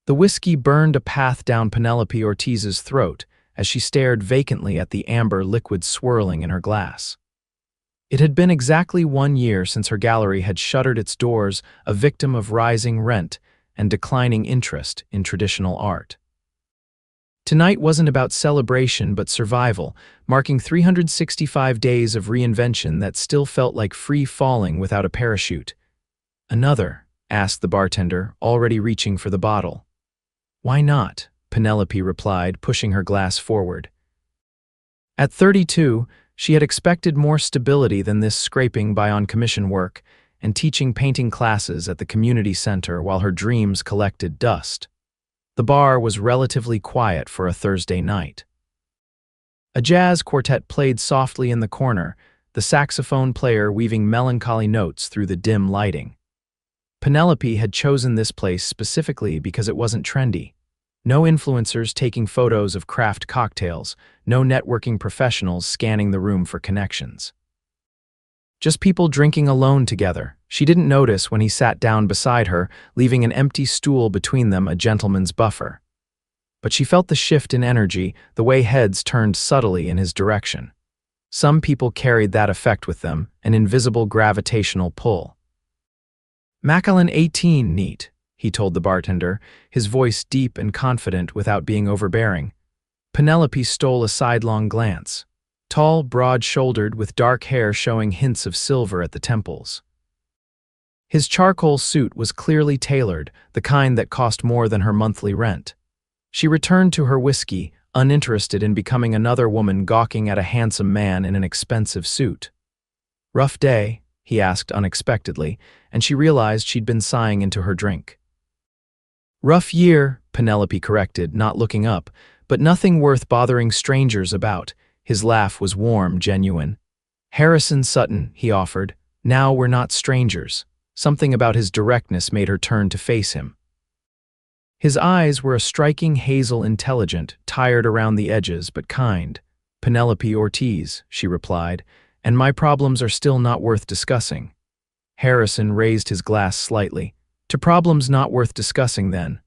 The whiskey burned a path down Penelope Ortiz's throat as she stared vacantly at the amber liquid swirling in her glass. It had been exactly 1 year since her gallery had shuttered its doors, a victim of rising rent and declining interest in traditional art. Tonight wasn't about celebration but survival, marking 365 days of reinvention that still felt like free falling without a parachute. "Another?" asked the bartender, already reaching for the bottle. "Why not?" Penelope replied, pushing her glass forward. At 32, she had expected more stability than this, scraping by on commission work and teaching painting classes at the community center while her dreams collected dust. The bar was relatively quiet for a Thursday night. A jazz quartet played softly in the corner, the saxophone player weaving melancholy notes through the dim lighting. Penelope had chosen this place specifically because it wasn't trendy. No influencers taking photos of craft cocktails, no networking professionals scanning the room for connections. Just people drinking alone together. She didn't notice when he sat down beside her, leaving an empty stool between them, a gentleman's buffer. But she felt the shift in energy, the way heads turned subtly in his direction. Some people carried that effect with them, an invisible gravitational pull. "Macallan 18, neat," he told the bartender, his voice deep and confident without being overbearing. Penelope stole a sidelong glance. Tall, broad-shouldered, with dark hair showing hints of silver at the temples. His charcoal suit was clearly tailored, the kind that cost more than her monthly rent. She returned to her whiskey, uninterested in becoming another woman gawking at a handsome man in an expensive suit. "Rough day?" he asked unexpectedly, and she realized she'd been sighing into her drink. "Rough year," Penelope corrected, not looking up, "but nothing worth bothering strangers about." His laugh was warm, genuine. "Harrison Sutton," he offered. "Now we're not strangers." Something about his directness made her turn to face him. His eyes were a striking hazel, intelligent, tired around the edges, but kind. "Penelope Ortiz," she replied, "and my problems are still not worth discussing." Harrison raised his glass slightly. "To problems not worth discussing, then."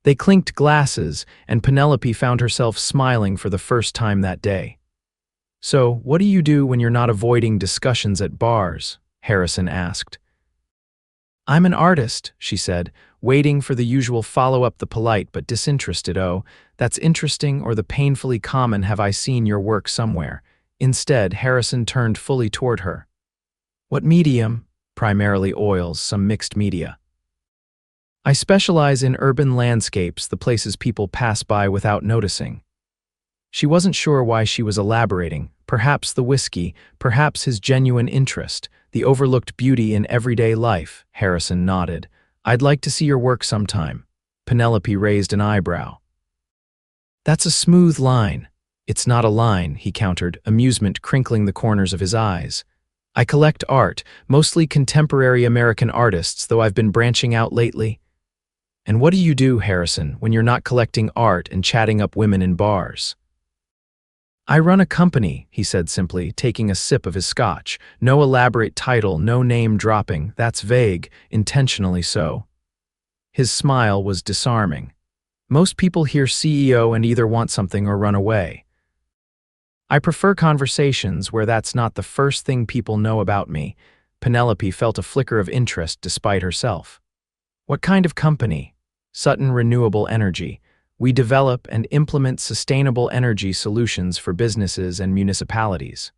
They clinked glasses, and Penelope found herself smiling for the first time that day. "So, what do you do when you're not avoiding discussions at bars?" Harrison asked. "I'm an artist," she said, waiting for the usual follow-up, the polite but disinterested "Oh, that's interesting," or the painfully common "Have I seen your work somewhere?" Instead, Harrison turned fully toward her. "What medium?" "Primarily oils, some mixed media. I specialize in urban landscapes, the places people pass by without noticing." She wasn't sure why she was elaborating. Perhaps the whiskey, perhaps his genuine interest, the overlooked beauty in everyday life. Harrison nodded. "I'd like to see your work sometime." Penelope raised an eyebrow. "That's a smooth line." "It's not a line," he countered, amusement crinkling the corners of his eyes. "I collect art, mostly contemporary American artists, though I've been branching out lately." "And what do you do, Harrison, when you're not collecting art and chatting up women in bars?" "I run a company," he said simply, taking a sip of his scotch. No elaborate title, no name dropping. That's vague, intentionally so. His smile was disarming. Most people hear CEO and either want something or run away. "I prefer conversations where that's not the first thing people know about me." Penelope felt a flicker of interest despite herself. "What kind of company?" "Sutton Renewable Energy. We develop and implement sustainable energy solutions for businesses and municipalities."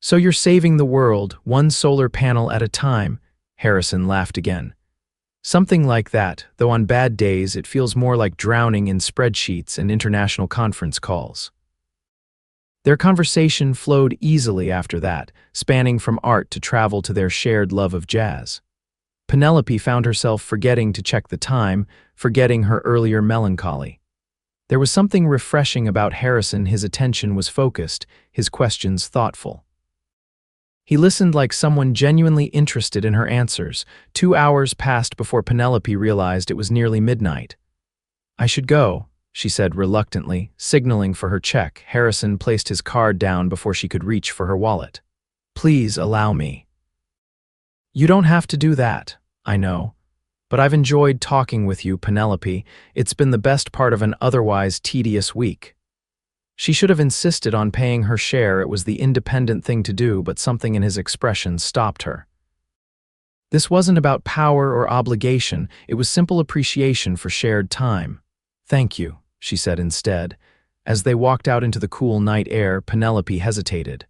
"So you're saving the world, one solar panel at a time?" Harrison laughed again. "Something like that, though on bad days it feels more like drowning in spreadsheets and international conference calls." Their conversation flowed easily after that, spanning from art to travel to their shared love of jazz. Penelope found herself forgetting to check the time, forgetting her earlier melancholy. There was something refreshing about Harrison. His attention was focused, his questions thoughtful. He listened like someone genuinely interested in her answers. 2 hours passed before Penelope realized it was nearly midnight. "I should go," she said reluctantly, signaling for her check. Harrison placed his card down before she could reach for her wallet. "Please allow me." "You don't have to do that, I know. But I've enjoyed talking with you, Penelope. It's been the best part of an otherwise tedious week. She should have insisted on paying her share. It was the independent thing to do, but something in his expression stopped her. This wasn't about power or obligation, it was simple appreciation for shared time. Thank you, she said instead. As they walked out into the cool night air, Penelope hesitated.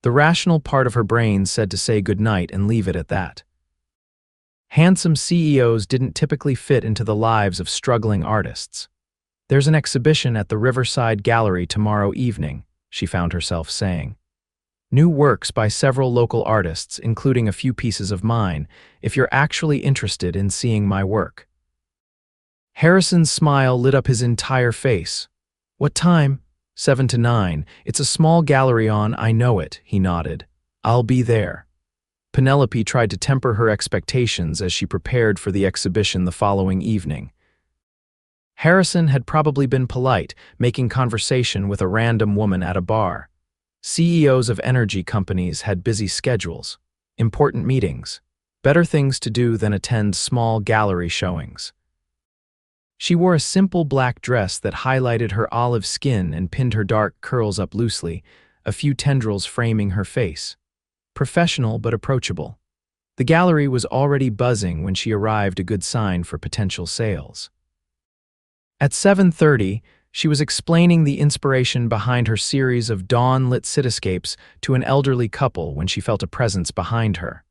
The rational part of her brain said to say goodnight and leave it at that. Handsome CEOs didn't typically fit into the lives of struggling artists. There's an exhibition at the Riverside Gallery tomorrow evening, she found herself saying. New works by several local artists, including a few pieces of mine, if you're actually interested in seeing my work. Harrison's smile lit up his entire face. What time? 7 to 9. It's a small gallery on, I know it, he nodded. I'll be there. Penelope tried to temper her expectations as she prepared for the exhibition the following evening. Harrison had probably been polite, making conversation with a random woman at a bar. CEOs of energy companies had busy schedules, important meetings, better things to do than attend small gallery showings. She wore a simple black dress that highlighted her olive skin and pinned her dark curls up loosely, a few tendrils framing her face. Professional but approachable. The gallery was already buzzing when she arrived, a good sign for potential sales. At 7:30, she was explaining the inspiration behind her series of dawn-lit cityscapes to an elderly couple when she felt a presence behind her.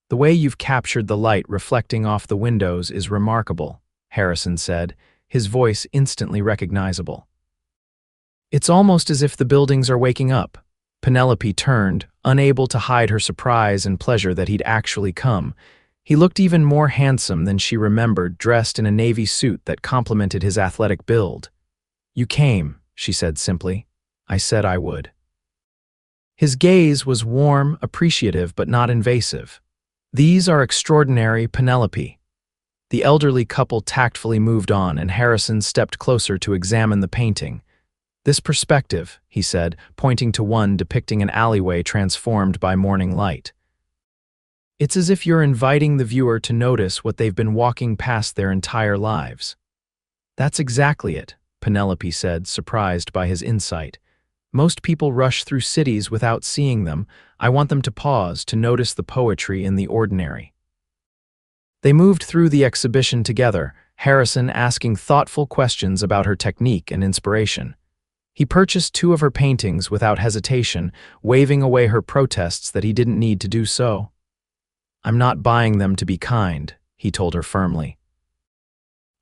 The way you've captured the light reflecting off the windows is remarkable, Harrison said, his voice instantly recognizable. It's almost as if the buildings are waking up. Penelope turned, unable to hide her surprise and pleasure that he'd actually come. He looked even more handsome than she remembered, dressed in a navy suit that complemented his athletic build. You came, she said simply. I said I would. His gaze was warm, appreciative, but not invasive. These are extraordinary, Penelope. The elderly couple tactfully moved on, and Harrison stepped closer to examine the painting. This perspective, he said, pointing to one depicting an alleyway transformed by morning light. It's as if you're inviting the viewer to notice what they've been walking past their entire lives. That's exactly it, Penelope said, surprised by his insight. Most people rush through cities without seeing them. I want them to pause to notice the poetry in the ordinary. They moved through the exhibition together, Harrison asking thoughtful questions about her technique and inspiration. He purchased 2 of her paintings without hesitation, waving away her protests that he didn't need to do so. I'm not buying them to be kind, he told her firmly.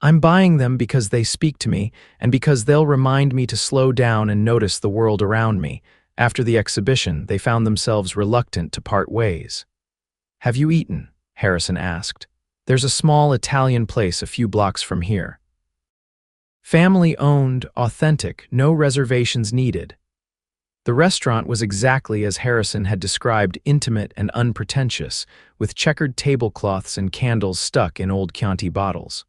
I'm buying them because they speak to me and because they'll remind me to slow down and notice the world around me. After the exhibition, they found themselves reluctant to part ways. Have you eaten? Harrison asked. There's a small Italian place a few blocks from here. Family-owned, authentic, no reservations needed. The restaurant was exactly as Harrison had described, intimate and unpretentious, with checkered tablecloths and candles stuck in old Chianti bottles.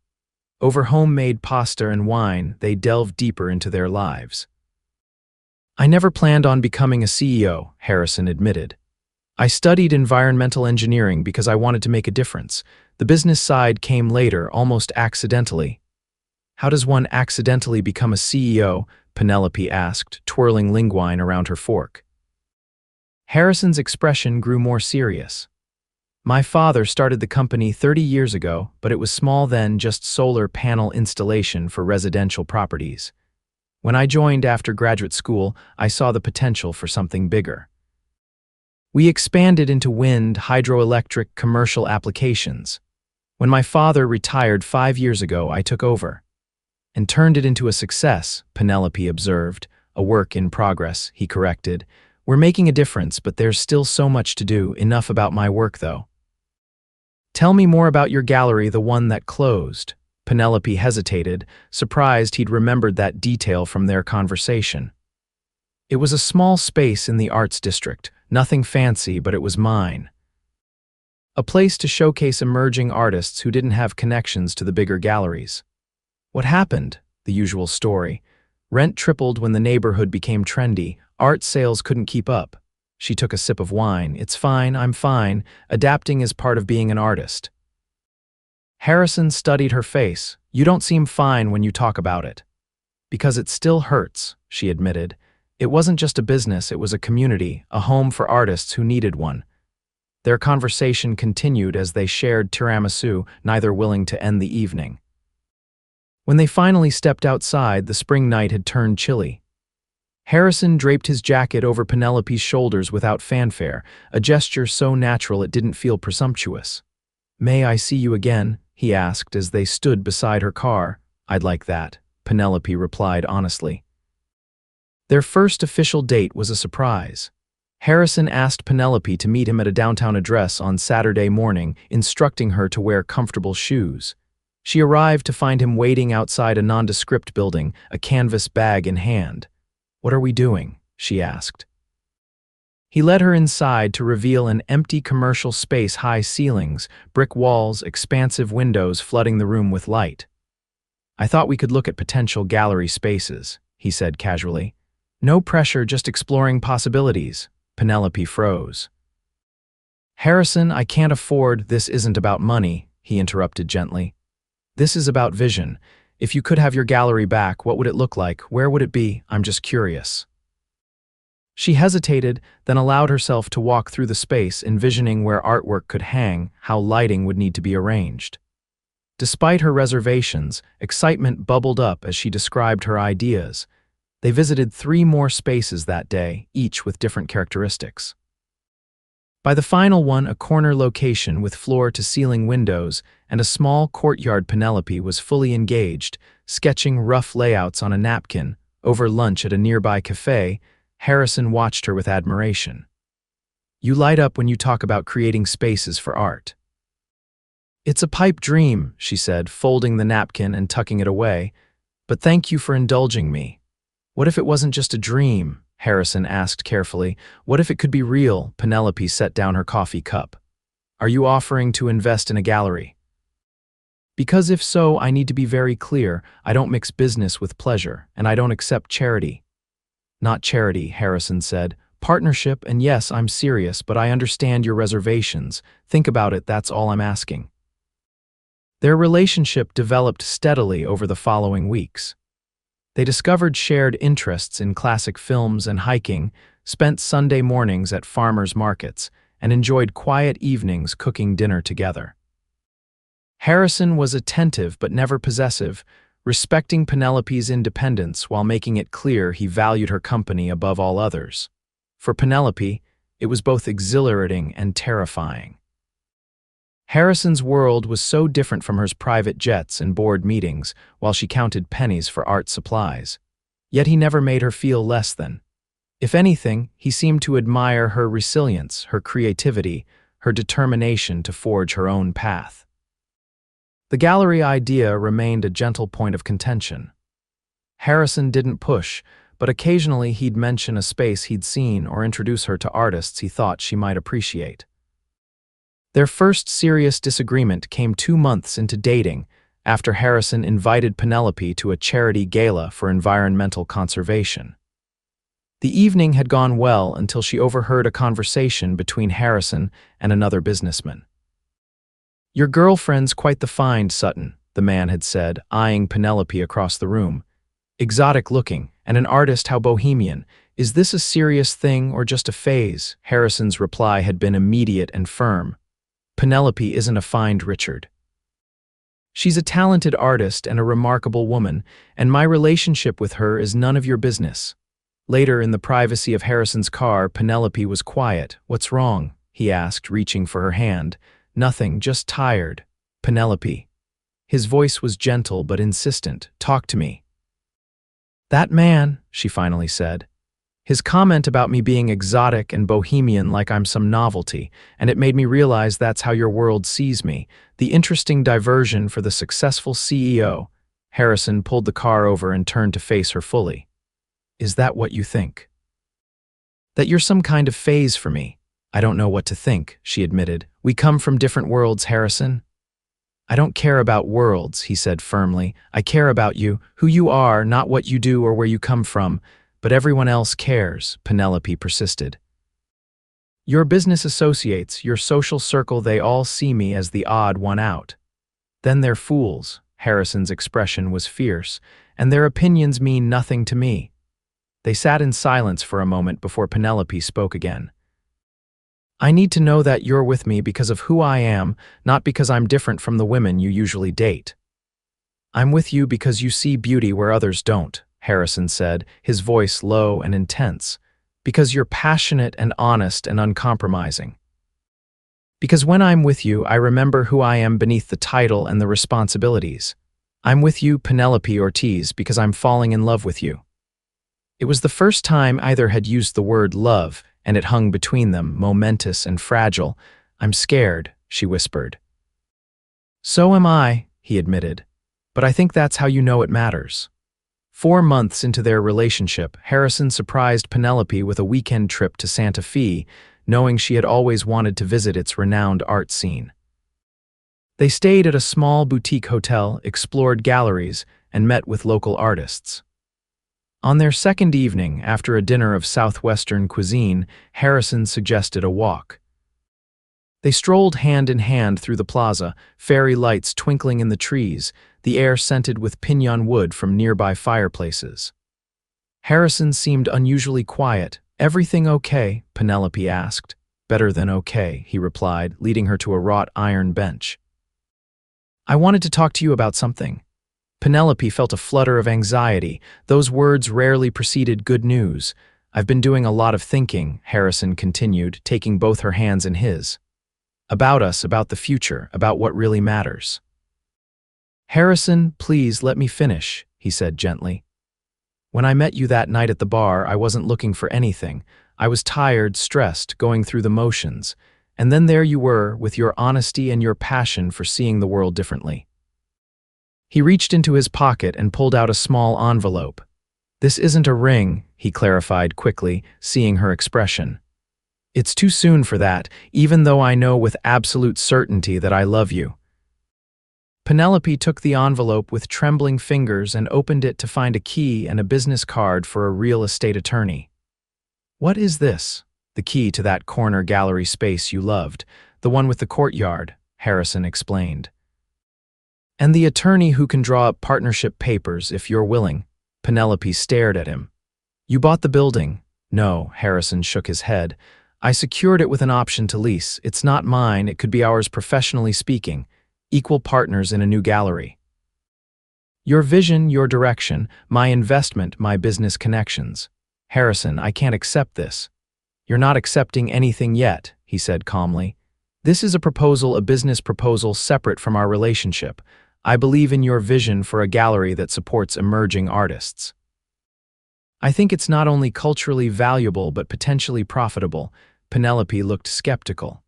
Over homemade pasta and wine, they delved deeper into their lives. I never planned on becoming a CEO, Harrison admitted. I studied environmental engineering because I wanted to make a difference. The business side came later, almost accidentally. How does one accidentally become a CEO? Penelope asked, twirling linguine around her fork. Harrison's expression grew more serious. My father started the company 30 years ago, but it was small then, just solar panel installation for residential properties. When I joined after graduate school, I saw the potential for something bigger. We expanded into wind, hydroelectric, commercial applications. When my father retired 5 years ago, I took over. And turned it into a success, Penelope observed. A work in progress, he corrected. We're making a difference, but there's still so much to do. Enough about my work, though. Tell me more about your gallery, the one that closed. Penelope hesitated, surprised he'd remembered that detail from their conversation. It was a small space in the arts district, nothing fancy, but it was mine. A place to showcase emerging artists who didn't have connections to the bigger galleries. What happened? The usual story. Rent tripled when the neighborhood became trendy. Art sales couldn't keep up. She took a sip of wine. It's fine, I'm fine. Adapting is part of being an artist. Harrison studied her face. You don't seem fine when you talk about it. Because it still hurts, she admitted. It wasn't just a business, it was a community, a home for artists who needed one. Their conversation continued as they shared tiramisu, neither willing to end the evening. When they finally stepped outside, the spring night had turned chilly. Harrison draped his jacket over Penelope's shoulders without fanfare, a gesture so natural it didn't feel presumptuous. "May I see you again?" he asked as they stood beside her car. "I'd like that," Penelope replied honestly. Their first official date was a surprise. Harrison asked Penelope to meet him at a downtown address on Saturday morning, instructing her to wear comfortable shoes. She arrived to find him waiting outside a nondescript building, a canvas bag in hand. "What are we doing?" she asked. He led her inside to reveal an empty commercial space, high ceilings, brick walls, expansive windows flooding the room with light. "I thought we could look at potential gallery spaces," he said casually. "No pressure, just exploring possibilities." Penelope froze. "Harrison, I can't afford, this isn't about money," he interrupted gently. "This is about vision. If you could have your gallery back, what would it look like? Where would it be? I'm just curious." She hesitated, then allowed herself to walk through the space, envisioning where artwork could hang, how lighting would need to be arranged. Despite her reservations, excitement bubbled up as she described her ideas. They visited 3 more spaces that day, each with different characteristics. By the final one, a corner location with floor-to-ceiling windows and a small courtyard, Penelope was fully engaged, sketching rough layouts on a napkin. Over lunch at a nearby cafe, Harrison watched her with admiration. "You light up when you talk about creating spaces for art." "It's a pipe dream," she said, folding the napkin and tucking it away. "But thank you for indulging me." "What if it wasn't just a dream?" Harrison asked carefully. "What if it could be real?" Penelope set down her coffee cup. "Are you offering to invest in a gallery?" "Because if so, I need to be very clear. I don't mix business with pleasure, and I don't accept charity." "Not charity," Harrison said. "Partnership, and yes, I'm serious, but I understand your reservations. Think about it, that's all I'm asking." Their relationship developed steadily over the following weeks. They discovered shared interests in classic films and hiking, spent Sunday mornings at farmers' markets, and enjoyed quiet evenings cooking dinner together. Harrison was attentive but never possessive, respecting Penelope's independence while making it clear he valued her company above all others. For Penelope, it was both exhilarating and terrifying. Harrison's world was so different from hers: private jets and board meetings, while she counted pennies for art supplies. Yet he never made her feel less than. If anything, he seemed to admire her resilience, her creativity, her determination to forge her own path. The gallery idea remained a gentle point of contention. Harrison didn't push, but occasionally he'd mention a space he'd seen or introduce her to artists he thought she might appreciate. Their first serious disagreement came 2 months into dating, after Harrison invited Penelope to a charity gala for environmental conservation. The evening had gone well until she overheard a conversation between Harrison and another businessman. "Your girlfriend's quite the find, Sutton," the man had said, eyeing Penelope across the room. "Exotic looking, and an artist, how bohemian. Is this a serious thing or just a phase?" Harrison's reply had been immediate and firm. "Penelope isn't a find, Richard. She's a talented artist and a remarkable woman, and my relationship with her is none of your business." Later, in the privacy of Harrison's car, Penelope was quiet. "What's wrong?" he asked, reaching for her hand. "Nothing, just tired." "Penelope." His voice was gentle but insistent. "Talk to me." "That man," she finally said. "His comment about me being exotic and bohemian like I'm some novelty, and it made me realize that's how your world sees me. The interesting diversion for the successful CEO." Harrison pulled the car over and turned to face her fully. "Is that what you think?" "That you're some kind of phase for me." "I don't know what to think," she admitted. "We come from different worlds, Harrison." "I don't care about worlds," he said firmly. "I care about you, who you are, not what you do or where you come from. But everyone else cares," Penelope persisted. "Your business associates, your social circle, they all see me as the odd one out." Then they're fools. Harrison's expression was fierce, and their opinions mean nothing to me. They sat in silence for a moment before Penelope spoke again. I need to know that you're with me because of who I am, not because I'm different from the women you usually date. I'm with you because you see beauty where others don't, Harrison said, his voice low and intense. Because you're passionate and honest and uncompromising. Because when I'm with you, I remember who I am beneath the title and the responsibilities. I'm with you, Penelope Ortiz, because I'm falling in love with you. It was the first time either had used the word love, and it hung between them, momentous and fragile. I'm scared, she whispered. So am I, he admitted. But I think that's how you know it matters. 4 months into their relationship, Harrison surprised Penelope with a weekend trip to Santa Fe, knowing she had always wanted to visit its renowned art scene. They stayed at a small boutique hotel, explored galleries, and met with local artists. On their second evening, after a dinner of Southwestern cuisine, Harrison suggested a walk. They strolled hand in hand through the plaza, fairy lights twinkling in the trees, the air scented with piñon wood from nearby fireplaces. Harrison seemed unusually quiet. Everything okay? Penelope asked. Better than okay, he replied, leading her to a wrought iron bench. I wanted to talk to you about something. Penelope felt a flutter of anxiety. Those words rarely preceded good news. I've been doing a lot of thinking, Harrison continued, taking both her hands in his. About us, about the future, about what really matters. Harrison, please let me finish, he said gently. When I met you that night at the bar, I wasn't looking for anything. I was tired, stressed, going through the motions. And then there you were, with your honesty and your passion for seeing the world differently. He reached into his pocket and pulled out a small envelope. This isn't a ring, he clarified quickly, seeing her expression. It's too soon for that, even though I know with absolute certainty that I love you. Penelope took the envelope with trembling fingers and opened it to find a key and a business card for a real estate attorney. What is this? The key to that corner gallery space you loved, the one with the courtyard, Harrison explained. And the attorney who can draw up partnership papers if you're willing. Penelope stared at him. You bought the building? No, Harrison shook his head. I secured it with an option to lease. It's not mine, it could be ours professionally speaking. Equal partners in a new gallery. Your vision, your direction, my investment, my business connections. Harrison, I can't accept this. You're not accepting anything yet, he said calmly. This is a proposal, a business proposal separate from our relationship. I believe in your vision for a gallery that supports emerging artists. I think it's not only culturally valuable but potentially profitable. Penelope looked skeptical.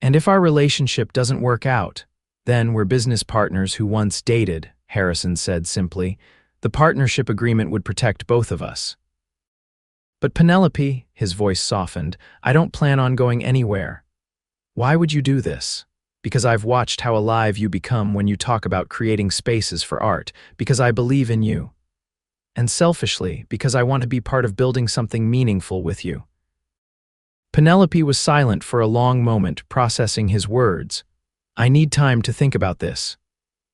And if our relationship doesn't work out, then we're business partners who once dated, Harrison said simply. The partnership agreement would protect both of us. But Penelope, his voice softened, I don't plan on going anywhere. Why would you do this? Because I've watched how alive you become when you talk about creating spaces for art, because I believe in you. And selfishly, because I want to be part of building something meaningful with you. Penelope was silent for a long moment, processing his words. I need time to think about this.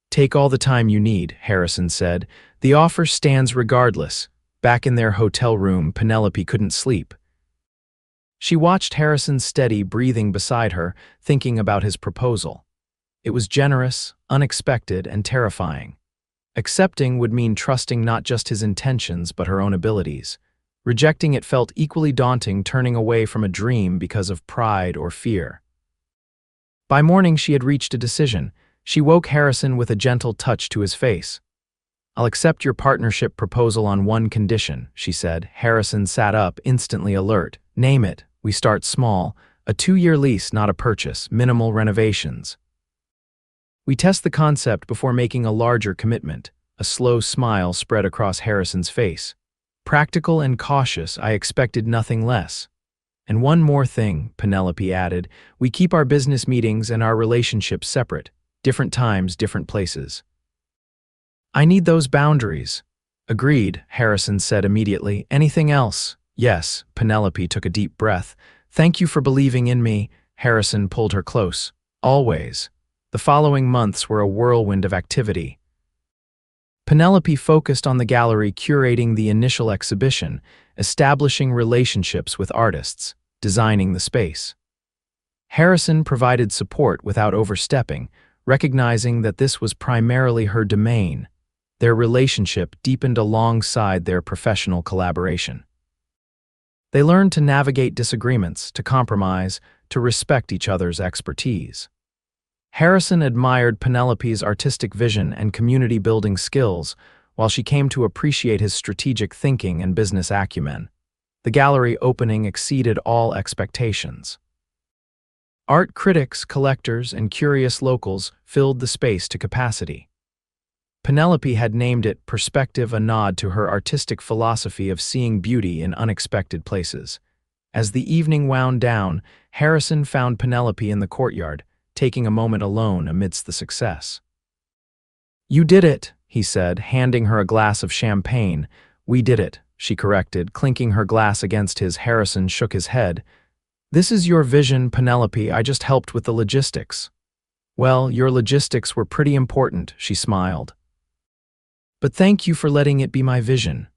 Take all the time you need, Harrison said. The offer stands regardless. Back in their hotel room, Penelope couldn't sleep. She watched Harrison's steady breathing beside her, thinking about his proposal. It was generous, unexpected, and terrifying. Accepting would mean trusting not just his intentions but her own abilities. Rejecting it felt equally daunting, turning away from a dream because of pride or fear. By morning, she had reached a decision. She woke Harrison with a gentle touch to his face. I'll accept your partnership proposal on one condition, she said. Harrison sat up, instantly alert. Name it. We start small. A 2-year lease, not a purchase. Minimal renovations. We test the concept before making a larger commitment. A slow smile spread across Harrison's face. Practical and cautious, I expected nothing less. And one more thing, Penelope added, we keep our business meetings and our relationships separate. Different times, different places. I need those boundaries. Agreed, Harrison said immediately. Anything else? Yes, Penelope took a deep breath. Thank you for believing in me. Harrison pulled her close. Always. The following months were a whirlwind of activity. Penelope focused on the gallery, curating the initial exhibition, establishing relationships with artists, designing the space. Harrison provided support without overstepping, recognizing that this was primarily her domain. Their relationship deepened alongside their professional collaboration. They learned to navigate disagreements, to compromise, to respect each other's expertise. Harrison admired Penelope's artistic vision and community-building skills, while she came to appreciate his strategic thinking and business acumen. The gallery opening exceeded all expectations. Art critics, collectors, and curious locals filled the space to capacity. Penelope had named it Perspective, a nod to her artistic philosophy of seeing beauty in unexpected places. As the evening wound down, Harrison found Penelope in the courtyard, taking a moment alone amidst the success. "You did it," he said, handing her a glass of champagne. "We did it," she corrected, clinking her glass against his. Harrison shook his head. "This is your vision, Penelope. I just helped with the logistics." "Well, your logistics were pretty important," she smiled. "But thank you for letting it be my vision."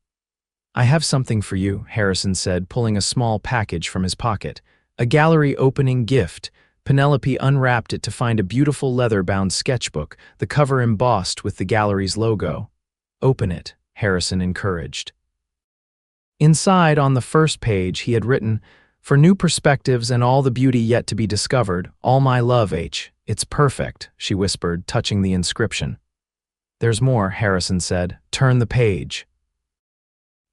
"I have something for you," Harrison said, pulling a small package from his pocket. A gallery opening gift. Penelope unwrapped it to find a beautiful leather-bound sketchbook, the cover embossed with the gallery's logo. "Open it," Harrison encouraged. Inside, on the first page, he had written, "For new perspectives and all the beauty yet to be discovered, all my love, H. It's perfect," she whispered, touching the inscription. "There's more," Harrison said. "Turn the page."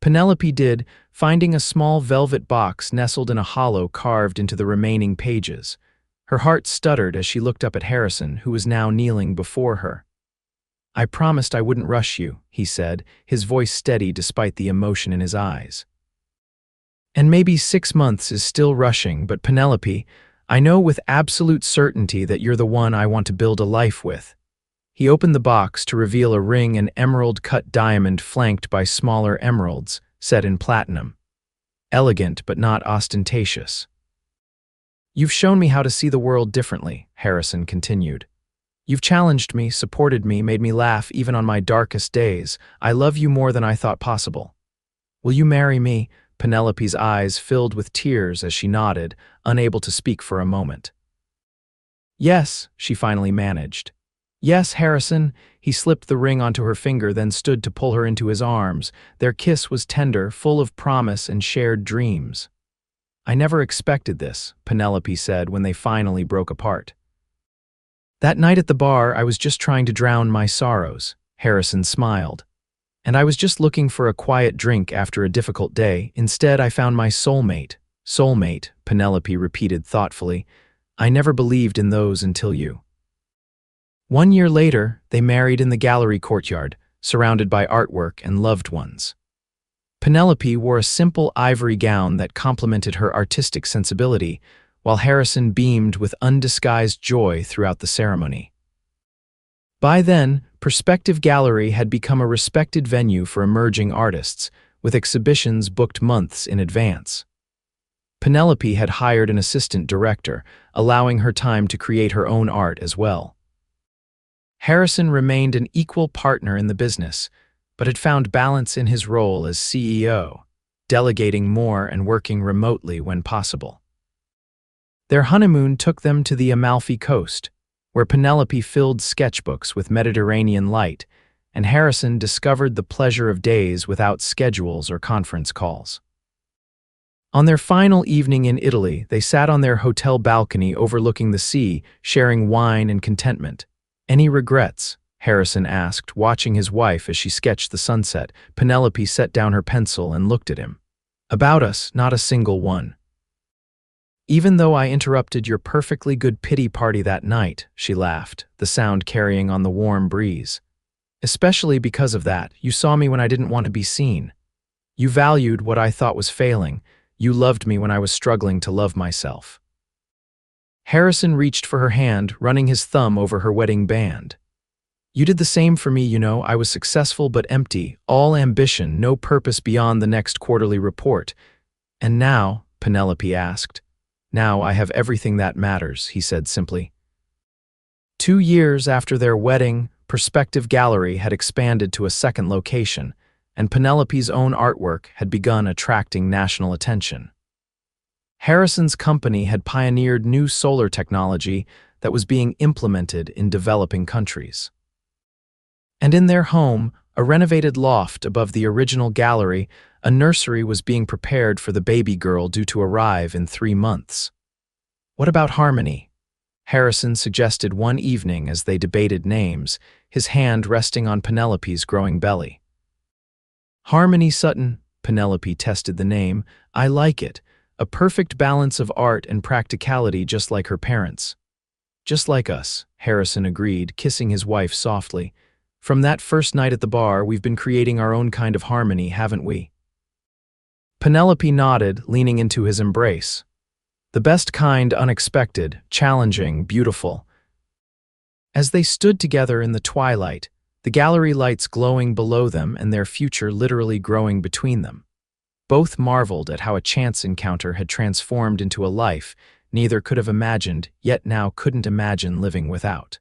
Penelope did, finding a small velvet box nestled in a hollow carved into the remaining pages. Her heart stuttered as she looked up at Harrison, who was now kneeling before her. "I promised I wouldn't rush you," he said, his voice steady despite the emotion in his eyes. "And maybe 6 months is still rushing, but Penelope, I know with absolute certainty that you're the one I want to build a life with." He opened the box to reveal a ring, an emerald-cut diamond flanked by smaller emeralds, set in platinum. Elegant but not ostentatious. "You've shown me how to see the world differently," Harrison continued. "You've challenged me, supported me, made me laugh even on my darkest days. I love you more than I thought possible. Will you marry me?" Penelope's eyes filled with tears as she nodded, unable to speak for a moment. "Yes," she finally managed. "Yes, Harrison." He slipped the ring onto her finger, then stood to pull her into his arms. Their kiss was tender, full of promise and shared dreams. "I never expected this," Penelope said when they finally broke apart. "That night at the bar, I was just trying to drown my sorrows," Harrison smiled. "And I was just looking for a quiet drink after a difficult day. Instead, I found my soulmate." "Soulmate," Penelope repeated thoughtfully. "I never believed in those until you." 1 year later, they married in the gallery courtyard, surrounded by artwork and loved ones. Penelope wore a simple ivory gown that complemented her artistic sensibility, while Harrison beamed with undisguised joy throughout the ceremony. By then, Perspective Gallery had become a respected venue for emerging artists, with exhibitions booked months in advance. Penelope had hired an assistant director, allowing her time to create her own art as well. Harrison remained an equal partner in the business, but had found balance in his role as CEO, delegating more and working remotely when possible. Their honeymoon took them to the Amalfi Coast, where Penelope filled sketchbooks with Mediterranean light, and Harrison discovered the pleasure of days without schedules or conference calls. On their final evening in Italy, they sat on their hotel balcony overlooking the sea, sharing wine and contentment. "Any regrets?" Harrison asked, watching his wife as she sketched the sunset. Penelope set down her pencil and looked at him. "About us, not a single one." "Even though I interrupted your perfectly good pity party that night," she laughed, the sound carrying on the warm breeze. "Especially because of that, you saw me when I didn't want to be seen. You valued what I thought was failing. You loved me when I was struggling to love myself." Harrison reached for her hand, running his thumb over her wedding band. "You did the same for me, you know. I was successful but empty, all ambition, no purpose beyond the next quarterly report. And now," Penelope asked. "Now I have everything that matters," he said simply. 2 years after their wedding, Perspective Gallery had expanded to a second location, and Penelope's own artwork had begun attracting national attention. Harrison's company had pioneered new solar technology that was being implemented in developing countries. And in their home, a renovated loft above the original gallery, a nursery was being prepared for the baby girl due to arrive in 3 months. What about Harmony? Harrison suggested one evening as they debated names, his hand resting on Penelope's growing belly. Harmony Sutton, Penelope tested the name. I like it. A perfect balance of art and practicality, just like her parents. Just like us, Harrison agreed, kissing his wife softly. From that first night at the bar, we've been creating our own kind of harmony, haven't we? Penelope nodded, leaning into his embrace. The best kind, unexpected, challenging, beautiful. As they stood together in the twilight, the gallery lights glowing below them and their future literally growing between them. Both marveled at how a chance encounter had transformed into a life neither could have imagined, yet now couldn't imagine living without.